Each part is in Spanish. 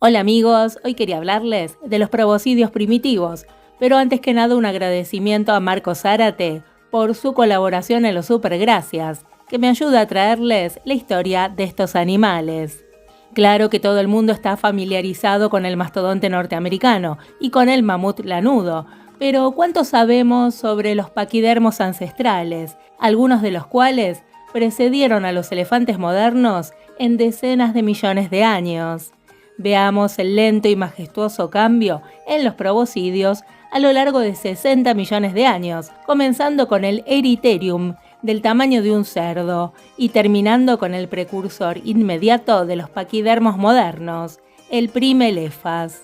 Hola amigos, hoy quería hablarles de los proboscidios primitivos, pero antes que nada un agradecimiento a Marco Zárate por su colaboración en los Supergracias, que me ayuda a traerles la historia de estos animales. Claro que todo el mundo está familiarizado con el mastodonte norteamericano y con el mamut lanudo, pero ¿cuánto sabemos sobre los paquidermos ancestrales, algunos de los cuales precedieron a los elefantes modernos en decenas de millones de años? Veamos el lento y majestuoso cambio en los proboscidios a lo largo de 60 millones de años, comenzando con el Eriterium, del tamaño de un cerdo, y terminando con el precursor inmediato de los paquidermos modernos, el Primelephas.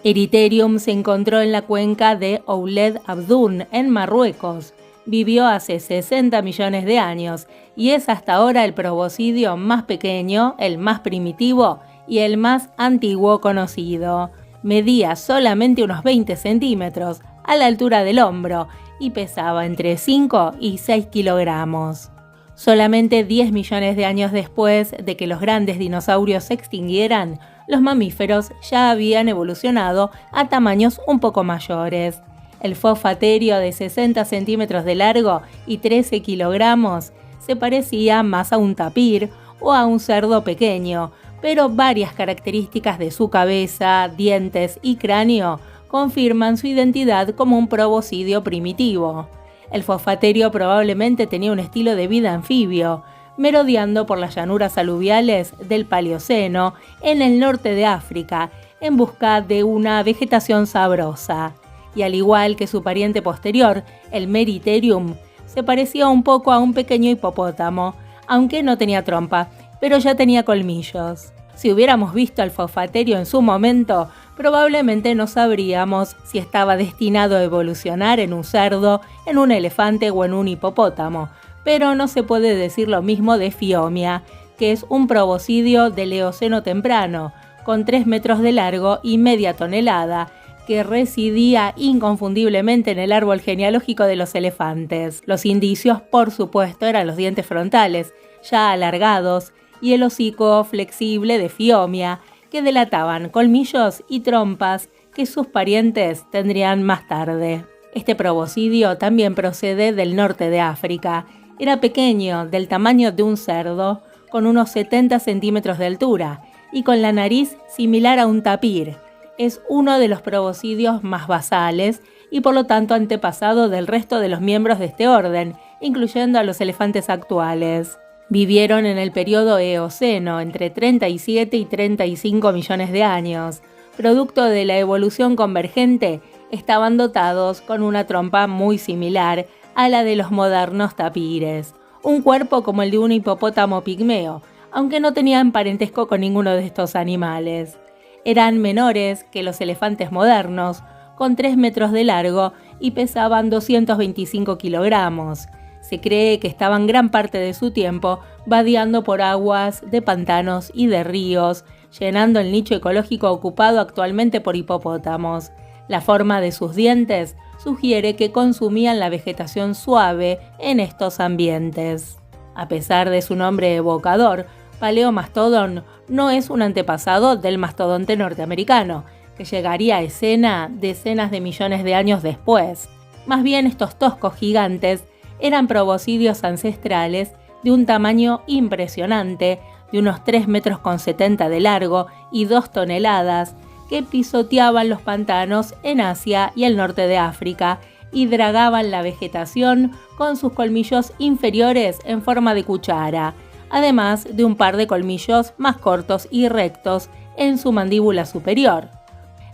Eriterium se encontró en la cuenca de Ouled Abdun, en Marruecos. Vivió hace 60 millones de años y es hasta ahora el proboscidio más pequeño, el más primitivo y el más antiguo conocido. Medía solamente unos 20 centímetros, a la altura del hombro, y pesaba entre 5 y 6 kilogramos. Solamente 10 millones de años después de que los grandes dinosaurios se extinguieran, los mamíferos ya habían evolucionado a tamaños un poco mayores. El fosfaterio de 60 centímetros de largo y 13 kilogramos se parecía más a un tapir o a un cerdo pequeño, pero varias características de su cabeza, dientes y cráneo confirman su identidad como un proboscidio primitivo. El fosfaterio probablemente tenía un estilo de vida anfibio, merodeando por las llanuras aluviales del Paleoceno en el norte de África, en busca de una vegetación sabrosa. Y al igual que su pariente posterior, el Meriterium, se parecía un poco a un pequeño hipopótamo, aunque no tenía trompa, pero ya tenía colmillos. Si hubiéramos visto al fosfaterio en su momento, probablemente no sabríamos si estaba destinado a evolucionar en un cerdo, en un elefante o en un hipopótamo, pero no se puede decir lo mismo de Phiomia, que es un proboscidio del Eoceno temprano, con 3 metros de largo y media tonelada, que residía inconfundiblemente en el árbol genealógico de los elefantes. Los indicios, por supuesto, eran los dientes frontales, ya alargados, y el hocico flexible de Phiomia, que delataban colmillos y trompas que sus parientes tendrían más tarde. Este proboscidio también procede del norte de África. Era pequeño, del tamaño de un cerdo, con unos 70 centímetros de altura, y con la nariz similar a un tapir. Es uno de los proboscidios más basales y por lo tanto antepasado del resto de los miembros de este orden, incluyendo a los elefantes actuales. Vivieron en el periodo Eoceno, entre 37 y 35 millones de años. Producto de la evolución convergente, estaban dotados con una trompa muy similar a la de los modernos tapires, un cuerpo como el de un hipopótamo pigmeo, aunque no tenían parentesco con ninguno de estos animales. Eran menores que los elefantes modernos, con 3 metros de largo y pesaban 225 kilogramos. Se cree que estaban gran parte de su tiempo vadeando por aguas de pantanos y de ríos, llenando el nicho ecológico ocupado actualmente por hipopótamos. La forma de sus dientes sugiere que consumían la vegetación suave en estos ambientes. A pesar de su nombre evocador, Paleomastodon no es un antepasado del mastodonte norteamericano, que llegaría a escena decenas de millones de años después. Más bien estos toscos gigantes eran proboscidios ancestrales de un tamaño impresionante, de unos 3,70 metros de largo y 2 toneladas, que pisoteaban los pantanos en Asia y el norte de África y dragaban la vegetación con sus colmillos inferiores en forma de cuchara, además de un par de colmillos más cortos y rectos en su mandíbula superior.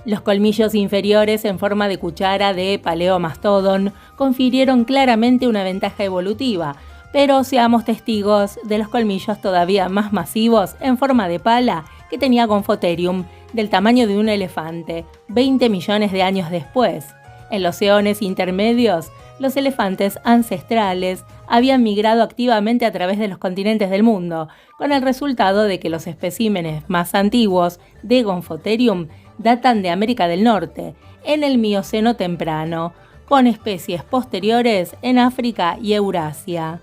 Los colmillos inferiores en forma de cuchara de Paleomastodon confirieron claramente una ventaja evolutiva, pero seamos testigos de los colmillos todavía más masivos en forma de pala que tenía Gomphotherium, del tamaño de un elefante, 20 millones de años después. En los eones intermedios, los elefantes ancestrales habían migrado activamente a través de los continentes del mundo, con el resultado de que los especímenes más antiguos de Gomphotherium datan de América del Norte, en el Mioceno temprano, con especies posteriores en África y Eurasia.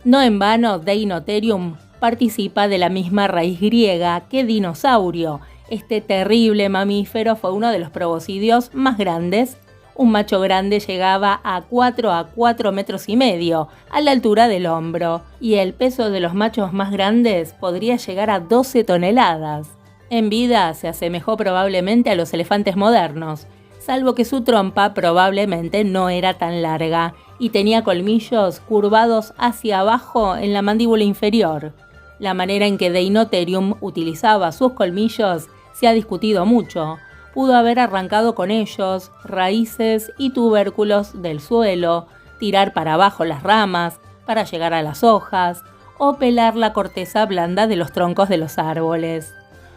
No en vano, Deinotherium participa de la misma raíz griega que dinosaurio, Este terrible mamífero fue uno de los proboscidios más grandes. Un macho grande llegaba a 4 metros y medio, a la altura del hombro, y el peso de los machos más grandes podría llegar a 12 toneladas. En vida se asemejó probablemente a los elefantes modernos, salvo que su trompa probablemente no era tan larga y tenía colmillos curvados hacia abajo en la mandíbula inferior. La manera en que Deinotherium utilizaba sus colmillos se ha discutido mucho. Pudo haber arrancado con ellos raíces y tubérculos del suelo, tirar para abajo las ramas para llegar a las hojas o pelar la corteza blanda de los troncos de los árboles.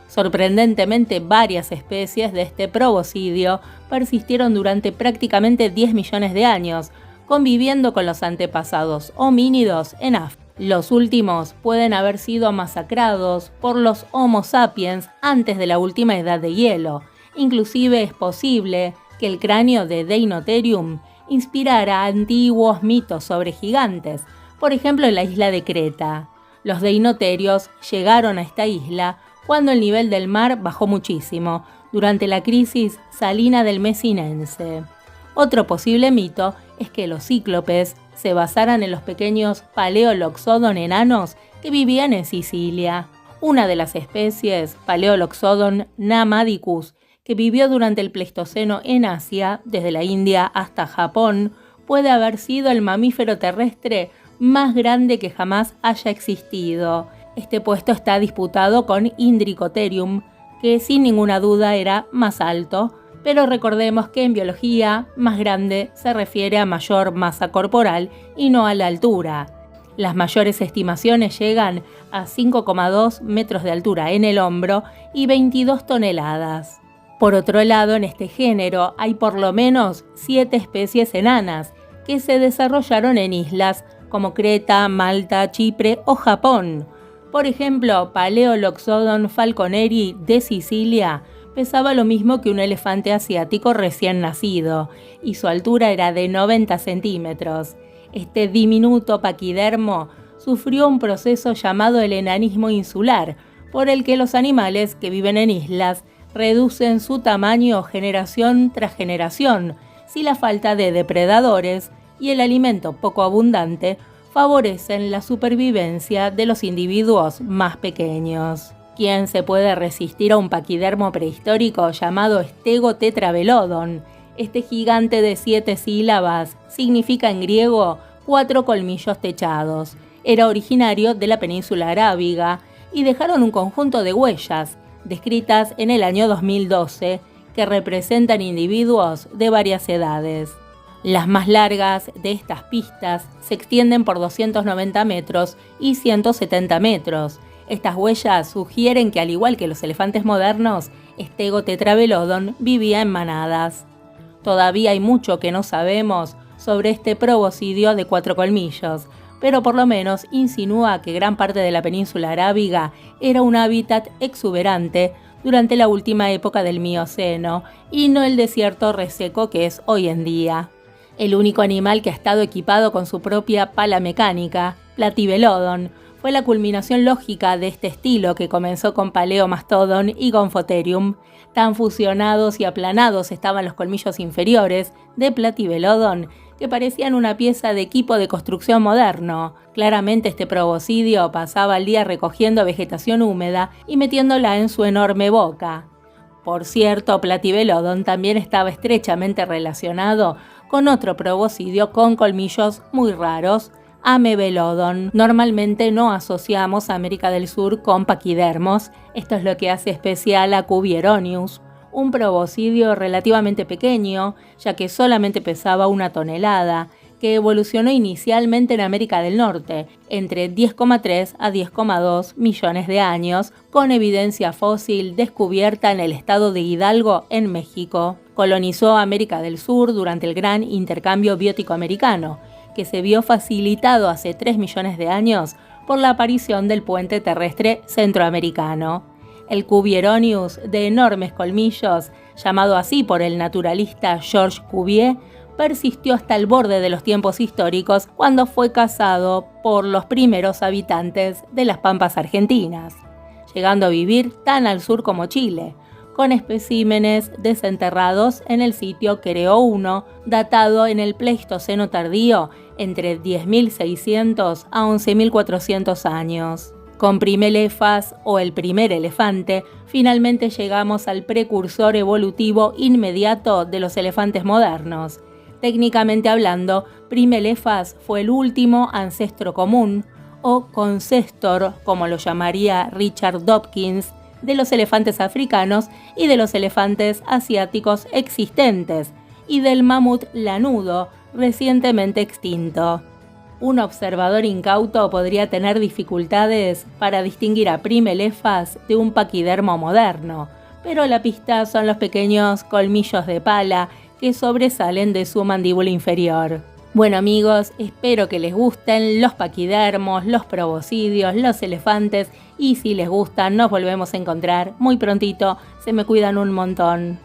Sorprendentemente, varias especies de este proboscidio persistieron durante prácticamente 10 millones de años, conviviendo con los antepasados homínidos en África. Los últimos pueden haber sido masacrados por los Homo sapiens antes de la última edad de hielo. Inclusive es posible que el cráneo de Deinotherium inspirara antiguos mitos sobre gigantes, por ejemplo en la isla de Creta. Los deinotherios llegaron a esta isla cuando el nivel del mar bajó muchísimo, durante la crisis salina del Mesinense. Otro posible mito es que los cíclopes se basaran en los pequeños Paleoloxodon enanos que vivían en Sicilia. Una de las especies, Paleoloxodon namadicus, que vivió durante el Pleistoceno en Asia, desde la India hasta Japón, puede haber sido el mamífero terrestre más grande que jamás haya existido. Este puesto está disputado con Indricotherium, que sin ninguna duda era más alto, pero recordemos que en biología, más grande se refiere a mayor masa corporal y no a la altura. Las mayores estimaciones llegan a 5,2 metros de altura en el hombro y 22 toneladas. Por otro lado, en este género hay por lo menos 7 especies enanas que se desarrollaron en islas como Creta, Malta, Chipre o Japón. Por ejemplo, Paleoloxodon falconeri de Sicilia pesaba lo mismo que un elefante asiático recién nacido y su altura era de 90 centímetros. Este diminuto paquidermo sufrió un proceso llamado el enanismo insular, por el que los animales que viven en islas reducen su tamaño generación tras generación, si la falta de depredadores y el alimento poco abundante favorecen la supervivencia de los individuos más pequeños. ¿Quién se puede resistir a un paquidermo prehistórico llamado Stegotetravelodon? Este gigante de 7 sílabas significa en griego 4 colmillos techados. Era originario de la península arábiga y dejaron un conjunto de huellas, descritas en el año 2012, que representan individuos de varias edades. Las más largas de estas pistas se extienden por 290 metros y 170 metros. Estas huellas sugieren que, al igual que los elefantes modernos, Stegotetravelodon vivía en manadas. Todavía hay mucho que no sabemos sobre este proboscidio de 4 colmillos, pero por lo menos insinúa que gran parte de la península arábiga era un hábitat exuberante durante la última época del Mioceno y no el desierto reseco que es hoy en día. El único animal que ha estado equipado con su propia pala mecánica, Platyvelodon, fue la culminación lógica de este estilo que comenzó con Paleomastodon y Gomphotherium. Tan fusionados y aplanados estaban los colmillos inferiores de Platyvelodon que parecían una pieza de equipo de construcción moderno. Claramente este proboscidio pasaba el día recogiendo vegetación húmeda y metiéndola en su enorme boca. Por cierto, Platyvelodon también estaba estrechamente relacionado con otro proboscidio con colmillos muy raros, Amevelodon. Normalmente no asociamos a América del Sur con paquidermos. Esto es lo que hace especial a Cubieronius, un proboscidio relativamente pequeño, ya que solamente pesaba 1 tonelada, que evolucionó inicialmente en América del Norte, entre 10,3 a 10,2 millones de años, con evidencia fósil descubierta en el estado de Hidalgo, en México. Colonizó América del Sur durante el gran intercambio biótico americano, que se vio facilitado hace 3 millones de años por la aparición del puente terrestre centroamericano. El Cubieronius de enormes colmillos, llamado así por el naturalista Georges Cuvier, persistió hasta el borde de los tiempos históricos cuando fue cazado por los primeros habitantes de las pampas argentinas, llegando a vivir tan al sur como Chile. con especímenes desenterrados en el sitio Quereo 1, datado en el Pleistoceno tardío entre 10.600 a 11.400 años. Con Primelefas o el primer elefante, finalmente llegamos al precursor evolutivo inmediato de los elefantes modernos. Técnicamente hablando, Primelefas fue el último ancestro común, o concestor, como lo llamaría Richard Dawkins, de los elefantes africanos y de los elefantes asiáticos existentes, y del mamut lanudo, recientemente extinto. Un observador incauto podría tener dificultades para distinguir a Primelefas de un paquidermo moderno, pero la pista son los pequeños colmillos de pala que sobresalen de su mandíbula inferior. Bueno amigos, espero que les gusten los paquidermos, los proboscidios, los elefantes, y si les gustan nos volvemos a encontrar muy prontito. Se me cuidan un montón.